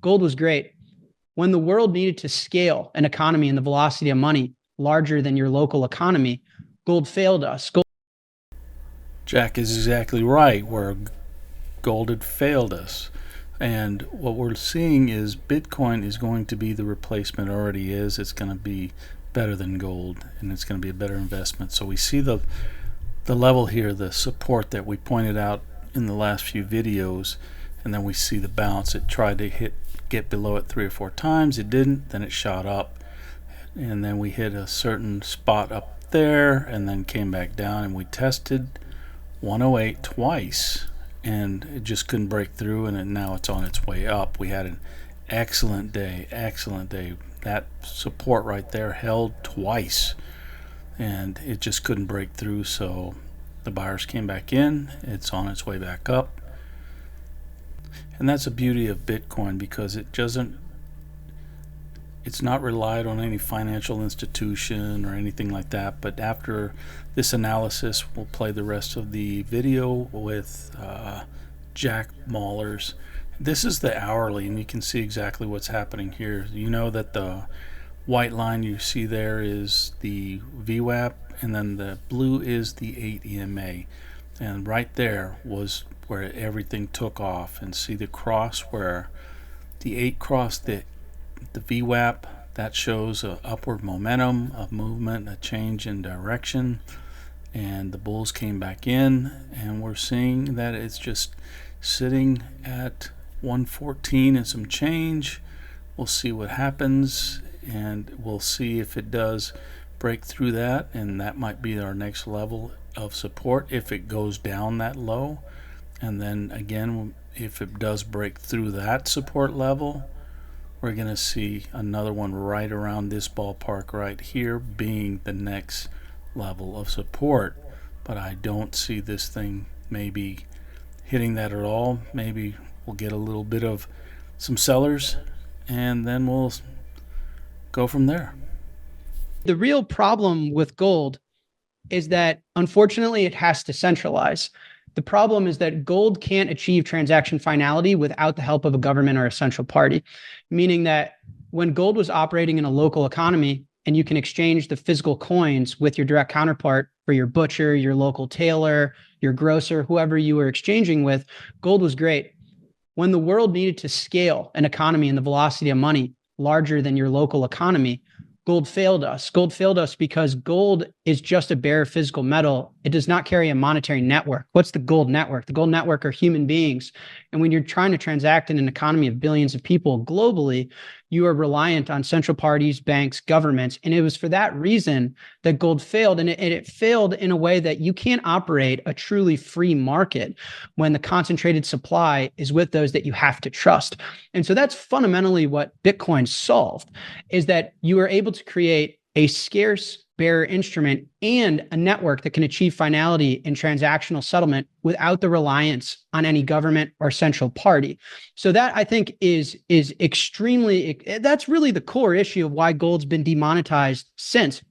Gold was great. When the world needed to scale an economy and the velocity of money larger than your local economy, gold failed us. Jack is exactly right, where gold had failed us. And what we're seeing is Bitcoin is going to be the replacement, it already is. It's going to be better than gold, and it's going to be a better investment. So we see the level here, the support that we pointed out in the last few videos, and then we see the bounce. It tried to get below it 3 or 4 times. It didn't. Then it shot up, and then we hit a certain spot up there, and then came back down, and we tested 108 twice, and it just couldn't break through, and now it's on its way up. We had an excellent day. That support right there held twice, and it just couldn't break through, so the buyers came back in. It's on its way back up. And that's the beauty of Bitcoin, because it's not relied on any financial institution or anything like that. But after this analysis, we'll play the rest of the video with Jack Mallers. This is the hourly, and you can see exactly what's happening here. You know that the white line you see there is the VWAP, and then the blue is the 8 EMA. And right there was where everything took off. And see the cross where the 8 crossed the VWAP. That shows a upward momentum of movement, a change in direction. And the bulls came back in, and we're seeing that it's just sitting at 114 and some change. We'll see what happens, and we'll see if it does break through that, and that might be our next level of support if it goes down that low. And then again, if it does break through that support level, we're going to see another one right around this ballpark right here being the next level of support. But I don't see this thing maybe hitting that at all. Maybe we'll get a little bit of some sellers, and then we'll go from there. The real problem with gold is that, unfortunately, it has to centralize. The problem is that gold can't achieve transaction finality without the help of a government or a central party, meaning that when gold was operating in a local economy and you can exchange the physical coins with your direct counterpart for your butcher, your local tailor, your grocer, whoever you were exchanging with, gold was great. When the world needed to scale an economy and the velocity of money larger than your local economy, gold failed us. Gold failed us because gold is just a bare physical metal. It does not carry a monetary network. What's the gold network? The gold network are human beings. And when you're trying to transact in an economy of billions of people globally, you are reliant on central parties, banks, governments. And it was for that reason that gold failed. And it failed in a way that you can't operate a truly free market when the concentrated supply is with those that you have to trust. And so that's fundamentally what Bitcoin solved, is that you are able to create a scarce bearer instrument and a network that can achieve finality in transactional settlement without the reliance on any government or central party. So that, I think, is extremely, that's really the core issue of why gold's been demonetized since.